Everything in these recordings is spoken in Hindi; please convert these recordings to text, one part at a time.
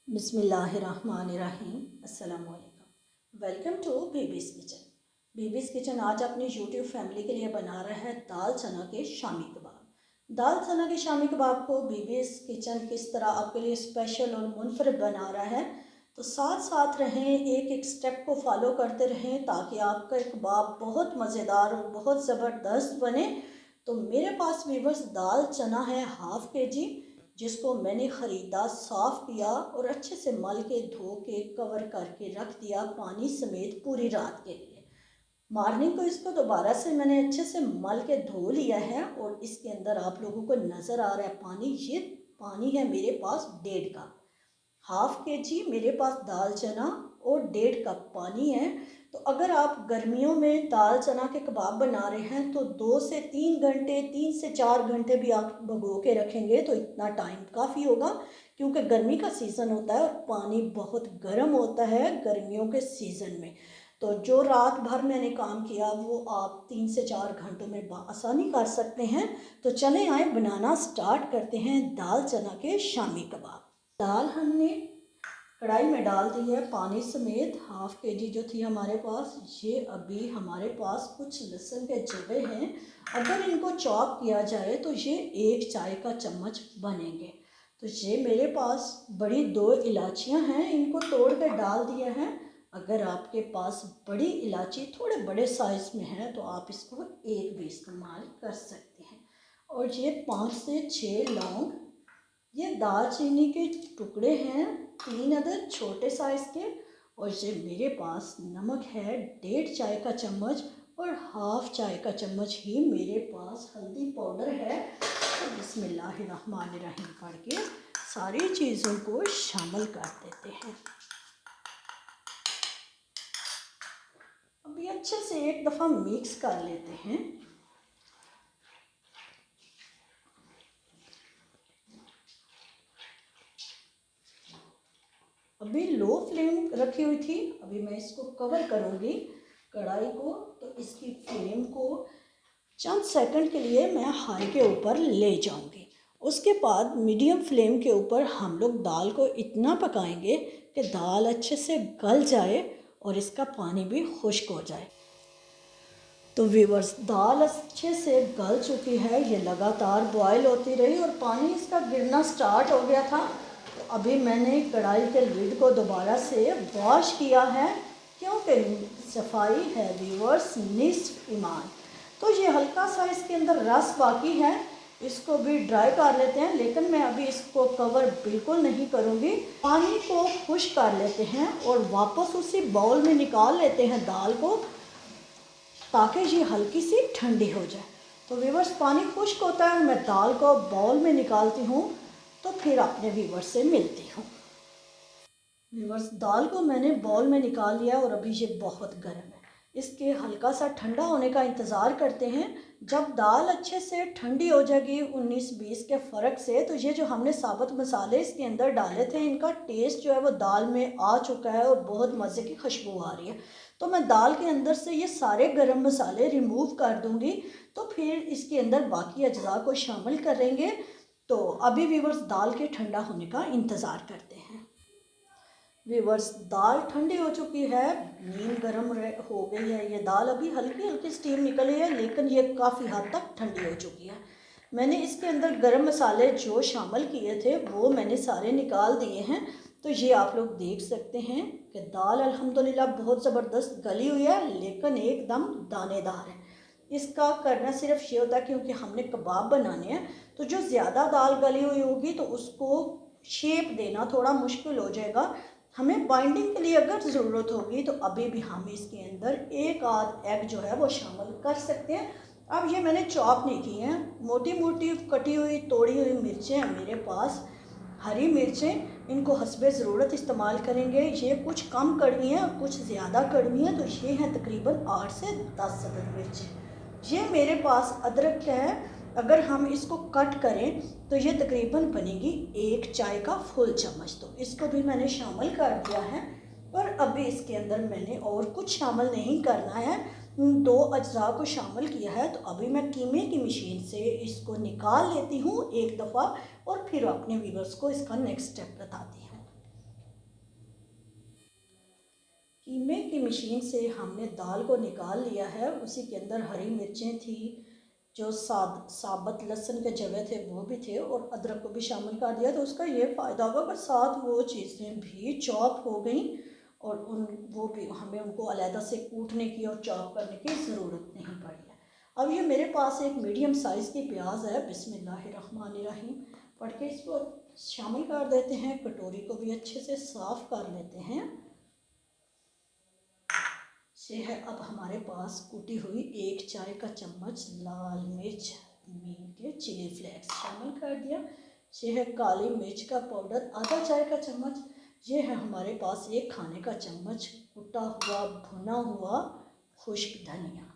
बिस्मिल्लाहिर्रहमानिर्रहीम। अस्सलामुअलैकुम। Welcome to Bibi's kitchen. Bibi's kitchen आज अपनी यूट्यूब फैमिली के लिए बना रहा है दाल चना के शामी कबाब। दाल चना के शामी कबाब को बीबीज़ किचन किस तरह आपके लिए स्पेशल और मुनफरद बना रहा है, तो साथ साथ रहें, एक एक स्टेप को फॉलो करते रहें ताकि आपका कबाब बहुत मज़ेदार और बहुत ज़बरदस्त बने। तो मेरे पास व्यूअर्स दाल चना है हाफ़ के जी, जिसको मैंने ख़रीदा, साफ़ किया और अच्छे से मल के धो के कवर करके रख दिया पानी समेत पूरी रात के लिए। मॉर्निंग को इसको दोबारा से मैंने अच्छे से मल के धो लिया है और इसके अंदर आप लोगों को नज़र आ रहा है पानी, ये पानी है मेरे पास 1.5 कप। हाफ़ के जी मेरे पास दाल चना और 1.5 कप पानी है। तो अगर आप गर्मियों में दाल चना के कबाब बना रहे हैं तो 2 से 3 घंटे, 3 से 4 घंटे भी आप भिगो के रखेंगे तो इतना टाइम काफ़ी होगा, क्योंकि गर्मी का सीज़न होता है और पानी बहुत गर्म होता है गर्मियों के सीज़न में। तो जो रात भर मैंने काम किया वो आप 3 से 4 घंटों में आसानी कर सकते हैं। तो चले आए बनाना स्टार्ट करते हैं दाल चना के शामी कबाब। दाल हमने कढ़ाई में डाल दी है पानी समेत, हाफ़ के जी जो थी हमारे पास। ये अभी हमारे पास कुछ लहसुन के जवे हैं, अगर इनको चॉप किया जाए तो ये 1 चाय का चम्मच बनेंगे। तो ये मेरे पास बड़ी 2 इलायचियाँ हैं, इनको तोड़ के डाल दिया है। अगर आपके पास बड़ी इलायची थोड़े बड़े साइज़ में है तो आप इसको एक भी इस्तेमाल कर सकते हैं। और ये 5 से 6 लौंग, ये दालचीनी के टुकड़े हैं 3 अदर छोटे साइज़ के। और ये मेरे पास नमक है 1.5 चाय का चम्मच और हाफ़ चाय का चम्मच ही मेरे पास हल्दी पाउडर है। तो बिस्मिल्लाहिर्रहमानिर्रहीम पढ़ के सारी चीज़ों को शामिल कर देते हैं। अभी अच्छे से एक दफ़ा मिक्स कर लेते हैं। अभी लो फ्लेम रखी हुई थी, अभी मैं इसको कवर करूँगी कढ़ाई को, तो इसकी फ्लेम को चंद सेकंड के लिए मैं हाई के ऊपर ले जाऊँगी। उसके बाद मीडियम फ्लेम के ऊपर हम लोग दाल को इतना पकाएंगे कि दाल अच्छे से गल जाए और इसका पानी भी खुश्क हो जाए। तो व्यूअर्स, दाल अच्छे से गल चुकी है, ये लगातार बॉयल होती रही और पानी इसका गिरना स्टार्ट हो गया था। तो अभी मैंने कढ़ाई के लिड को दोबारा से वॉश किया है, क्योंकि सफाई है व्यूअर्स निस्फ ईमान। तो ये हल्का सा इसके अंदर रस बाकी है, इसको भी ड्राई कर लेते हैं, लेकिन मैं अभी इसको कवर बिल्कुल नहीं करूँगी। पानी को खुश्क कर लेते हैं और वापस उसी बाउल में निकाल लेते हैं दाल को, ताकि ये हल्की सी ठंडी हो जाए। तो व्यूअर्स, पानी खुश्क होता है, मैं दाल को बाउल में निकालती हूँ, तो फिर अपने व्यूअर्स से मिलती हूँ। व्यूअर्स, दाल को मैंने बाउल में निकाल लिया और अभी ये बहुत गर्म है, इसके हल्का सा ठंडा होने का इंतज़ार करते हैं। जब दाल अच्छे से ठंडी हो जाएगी 19-20 के फ़र्क से, तो ये जो हमने साबुत मसाले इसके अंदर डाले थे, इनका टेस्ट जो है वो दाल में आ चुका है और बहुत मज़े की खुशबू आ रही है। तो मैं दाल के अंदर से ये सारे गरम मसाले रिमूव कर दूँगी, तो फिर इसके अंदर बाकी अज्जा को शामिल करेंगे। तो अभी व्यूअर्स, दाल के ठंडा होने का इंतज़ार करते हैं। व्यूअर्स, दाल ठंडी हो चुकी है, नीम गर्म हो गई है। ये दाल अभी हल्की हल्की स्टीम निकली है, लेकिन ये काफ़ी हद तक ठंडी हो चुकी है। मैंने इसके अंदर गरम मसाले जो शामिल किए थे वो मैंने सारे निकाल दिए हैं। तो ये आप लोग देख सकते हैं कि दाल अल्हम्दुलिल्लाह बहुत ज़बरदस्त गली हुई है, लेकिन एकदम दानेदार है। इसका करना सिर्फ ये होता है क्योंकि हमने कबाब बनाने हैं, तो जो ज़्यादा दाल गली हुई होगी तो उसको शेप देना थोड़ा मुश्किल हो जाएगा। हमें बाइंडिंग के लिए अगर ज़रूरत होगी तो अभी भी हम इसके अंदर एक आध एग जो है वो शामिल कर सकते हैं। अब ये मैंने चॉप नहीं की हैं, मोटी मोटी कटी हुई तोड़ी हुई मिर्चें हैं मेरे पास, हरी मिर्चें, इनको हस्बे ज़रूरत इस्तेमाल करेंगे। ये कुछ कम कड़वी हैं और कुछ ज़्यादा कड़वी हैं, तो ये हैं तकरीबन 8 से 10 अदद मिर्चें। ये मेरे पास अदरक है, अगर हम इसको कट करें तो ये तकरीबन बनेगी 1 चाय का फुल चम्मच। तो इसको भी मैंने शामिल कर दिया है, पर अभी इसके अंदर मैंने और कुछ शामिल नहीं करना है, 2 अज्जा को शामिल किया है। तो अभी मैं कीमे की मशीन से इसको निकाल लेती हूँ एक दफ़ा और फिर अपने व्यूअर्स को इसका नेक्स्ट स्टेप बताती हूँ। की मशीन से हमने दाल को निकाल लिया है। उसी के अंदर हरी मिर्चें थी, जो साबुत लहसुन के जवे थे वो भी थे, और अदरक को भी शामिल कर दिया। तो उसका ये फ़ायदा होगा कि साथ वो चीज़ें भी चॉप हो गई, और वो भी हमें उनको अलहदा से कूटने की और चॉप करने की ज़रूरत नहीं पड़ी है। अब ये मेरे पास एक मीडियम साइज़ की प्याज है। बिस्मिल्लाहिर्रहमानिर्रहीम पढ़ के इसको शामिल कर देते हैं। कटोरी को भी अच्छे से साफ़ कर लेते हैं। से है अब हमारे पास कूटी हुई 1 चाय का चम्मच लाल मिर्च मीन के चिली फ्लेक्स शामिल कर दिया। ये है काली मिर्च का पाउडर आधा चाय का चम्मच। ये है हमारे पास 1 खाने का चम्मच कुटा हुआ भुना हुआ खुश्क धनिया।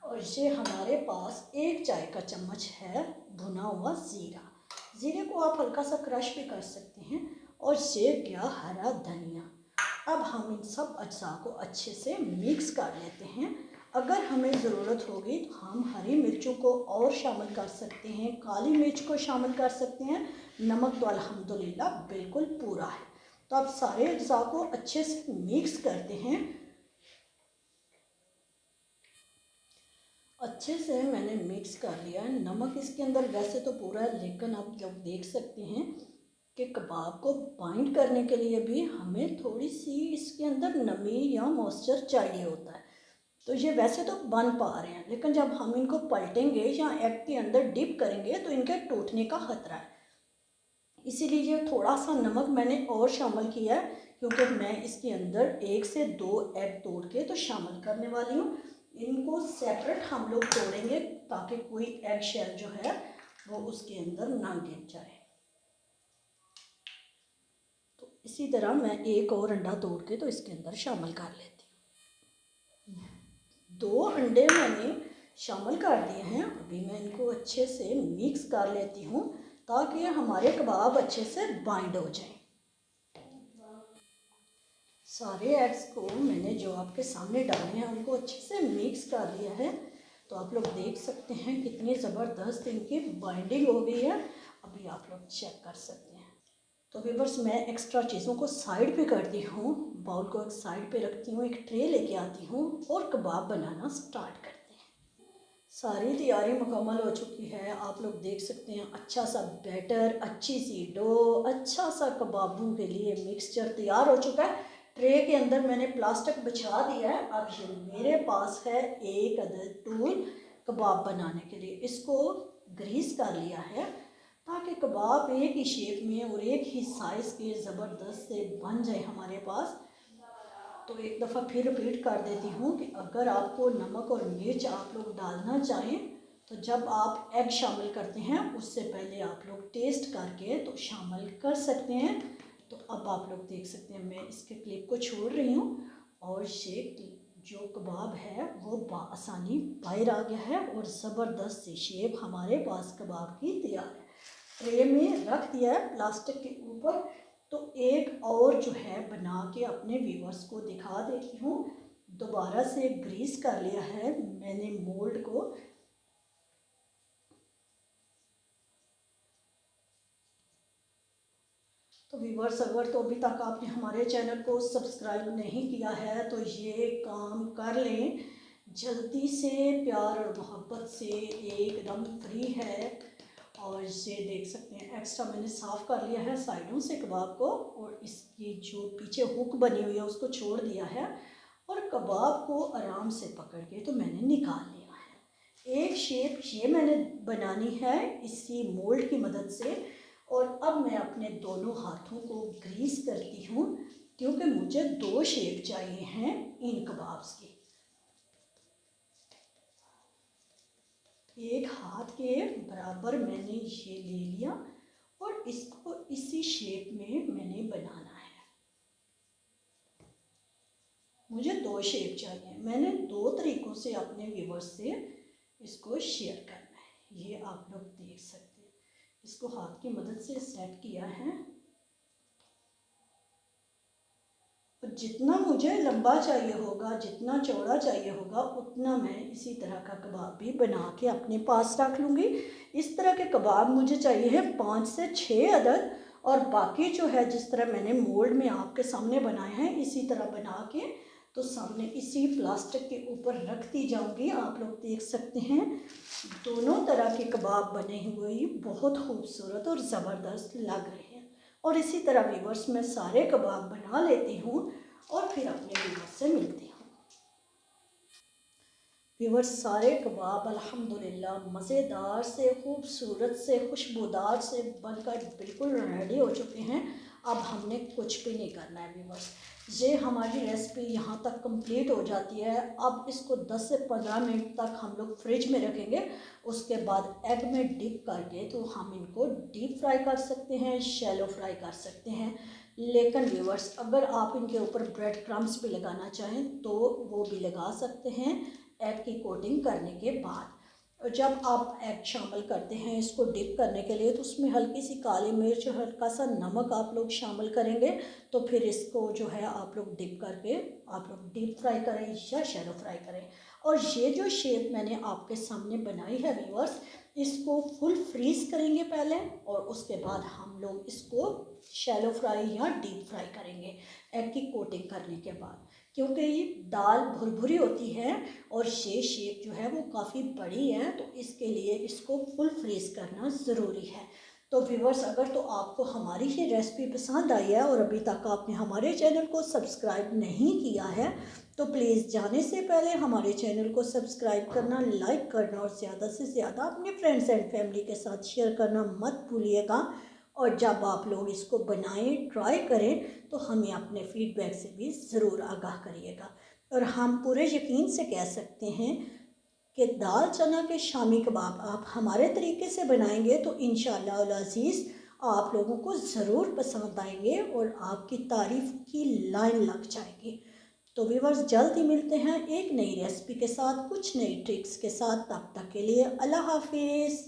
और ये हमारे पास 1 चाय का चम्मच है भुना हुआ ज़ीरा। ज़ीरे को आप हल्का सा क्रश भी कर सकते हैं। और ये गया हरा धनिया। अब हम इन सब अज्जा को अच्छे से मिक्स कर लेते हैं। अगर हमें ज़रूरत होगी तो हम हरी मिर्चों को और शामिल कर सकते हैं, काली मिर्च को शामिल कर सकते हैं। नमक तो अल्हम्दुलिल्लाह बिल्कुल पूरा है। तो अब सारे अज्जा को अच्छे से मिक्स करते हैं। अच्छे से मैंने मिक्स कर लिया है। नमक इसके अंदर वैसे तो पूरा है, लेकिन आप जब देख सकते हैं कि कबाब को बाइंड करने के लिए भी हमें थोड़ी सी इसके अंदर नमी या मॉइस्चर चाहिए होता है। तो ये वैसे तो बन पा रहे हैं, लेकिन जब हम इनको पलटेंगे या एग के अंदर डिप करेंगे तो इनके टूटने का खतरा है। इसीलिए ये थोड़ा सा नमक मैंने और शामिल किया है, क्योंकि मैं इसके अंदर 1 से 2 एग तोड़ के तो शामिल करने वाली हूँ। इनको सेपरेट हम लोग तोड़ेंगे ताकि कोई एग शेल जो है वो उसके अंदर ना गिर जाए। तो इसी तरह मैं एक और अंडा तोड़ के तो इसके अंदर शामिल कर लेती हूँ। 2 अंडे मैंने शामिल कर दिए हैं। अभी मैं इनको अच्छे से मिक्स कर लेती हूँ ताकि हमारे कबाब अच्छे से बाइंड हो जाएं। सारे एग्स को मैंने जो आपके सामने डाले हैं उनको अच्छे से मिक्स कर लिया है। तो आप लोग देख सकते हैं कितनी ज़बरदस्त इनकी बाइंडिंग हो गई है। अभी आप लोग चेक कर सकते हैं। तो व्यूअर्स, मैं एक्स्ट्रा चीज़ों को साइड पे करती हूँ, बाउल को एक साइड पे रखती हूँ, एक ट्रे लेके आती हूँ और कबाब बनाना स्टार्ट करते हैं। सारी तैयारी मुकम्मल हो चुकी है। आप लोग देख सकते हैं अच्छा सा बैटर, अच्छी सी डो, अच्छा सा कबाबों के लिए मिक्सचर तैयार हो चुका है। ट्रे के अंदर मैंने प्लास्टिक बिछा दिया है। अब ये मेरे पास है एक अदद टूल कबाब बनाने के लिए। इसको ग्रीस कर लिया है ताकि कबाब एक ही शेप में और एक ही साइज़ के ज़बरदस्त से बन जाए हमारे पास। तो एक दफ़ा फिर रिपीट कर देती हूँ कि अगर आपको नमक और मिर्च आप लोग डालना चाहें तो जब आप एग शामिल करते हैं उससे पहले आप लोग टेस्ट करके तो शामिल कर सकते हैं। तो अब आप लोग देख सकते हैं मैं इसके क्लिप को छोड़ रही हूँ और ये जो कबाब है वो बआसानी बाहर आ गया है और ज़बरदस्त सी शेप हमारे पास कबाब की तैयार है। ट्रे में रख दिया है प्लास्टिक के ऊपर। तो एक और जो है बना के अपने व्यूअर्स को दिखा देती हूँ। दोबारा से ग्रीस कर लिया है मैंने मोल्ड को। तो व्यूअर्स, अगर तो अभी तक आपने हमारे चैनल को सब्सक्राइब नहीं किया है तो ये काम कर लें जल्दी से। प्यार और मोहब्बत से एकदम फ्री है। और ये देख सकते हैं एक्स्ट्रा मैंने साफ़ कर लिया है साइडों से कबाब को, और इसकी जो पीछे हुक बनी हुई है उसको छोड़ दिया है और कबाब को आराम से पकड़ के तो मैंने निकाल लिया है। एक शेप ये मैंने बनानी है इसी मोल्ड की मदद से। और अब मैं अपने दोनों हाथों को ग्रीस करती हूँ क्योंकि मुझे 2 शेप चाहिए हैं इन कबाब्स की। एक हाथ के बराबर मैंने ये ले लिया और इसको इसी शेप में मैंने बनाना है। मुझे 2 शेप चाहिए। मैंने 2 तरीक़ों से अपने व्यूअर्स से इसको शेयर करना है। ये आप लोग देख सकते हैं, इसको हाथ की मदद से सेट किया है। और जितना मुझे लंबा चाहिए होगा, जितना चौड़ा चाहिए होगा, उतना मैं इसी तरह का कबाब भी बना के अपने पास रख लूँगी। इस तरह के कबाब मुझे चाहिए है 5 से 6 अदद। और बाकी जो है जिस तरह मैंने मोल्ड में आपके सामने बनाए हैं इसी तरह बना के तो सामने इसी प्लास्टिक के ऊपर रखती जाऊंगी। आप लोग देख सकते हैं दोनों तरह के कबाब बने हुए ही बहुत खूबसूरत और ज़बरदस्त लग रहे हैं। और इसी तरह व्यूअर्स मैं सारे कबाब बना लेती हूँ और फिर अपने व्यूअर्स से मिलती हूँ। व्यूअर्स सारे कबाब अल्हम्दुलिल्लाह मज़ेदार से, खूबसूरत से, खुशबूदार से बनकर बिल्कुल रेडी हो चुके हैं। अब हमने कुछ भी नहीं करना है व्यूअर्स। ये हमारी रेसिपी यहाँ तक कंप्लीट हो जाती है। अब इसको 10 से 15 मिनट तक हम लोग फ्रिज में रखेंगे। उसके बाद एग में डिप करके तो हम इनको डीप फ्राई कर सकते हैं, शैलो फ्राई कर सकते हैं। लेकिन व्यूअर्स अगर आप इनके ऊपर ब्रेड क्रम्स भी लगाना चाहें तो वो भी लगा सकते हैं एग की कोटिंग करने के बाद। और जब आप एग शामिल करते हैं इसको डिप करने के लिए तो उसमें हल्की सी काली मिर्च और हल्का सा नमक आप लोग शामिल करेंगे। तो फिर इसको जो है आप लोग डिप करके आप लोग डीप फ्राई करें या शैलो फ्राई करें। और ये जो शेप मैंने आपके सामने बनाई है व्यूअर्स, इसको फुल फ्रीज करेंगे पहले और उसके बाद हम लोग इसको शैलो फ्राई या डीप फ्राई करेंगे एग की कोटिंग करने के बाद। क्योंकि ये दाल भुरभुरी होती है और ये शेप जो है वो काफ़ी बड़ी है, तो इसके लिए इसको फुल फ्रीज करना ज़रूरी है। तो व्यूवर्स अगर तो आपको हमारी ये रेसिपी पसंद आई है और अभी तक आपने हमारे चैनल को सब्सक्राइब नहीं किया है तो प्लीज़ जाने से पहले हमारे चैनल को सब्सक्राइब करना, लाइक करना और ज़्यादा से ज़्यादा अपने फ्रेंड्स एंड फैमिली के साथ शेयर करना मत भूलिएगा। और जब आप लोग इसको बनाएं, ट्राई करें तो हमें अपने फीडबैक से भी ज़रूर आगाह करिएगा। और हम पूरे यकीन से कह सकते हैं कि दाल चना के शामी कबाब आप हमारे तरीके से बनाएंगे तो इंशाअल्लाह अल अज़ीज़ आप लोगों को ज़रूर पसंद आएंगे और आपकी तारीफ़ की लाइन लग जाएगी। तो व्यूअर्स जल्द ही मिलते हैं एक नई रेसिपी के साथ, कुछ नई ट्रिक्स के साथ। तब तक के लिए अल्लाह हाफिज़।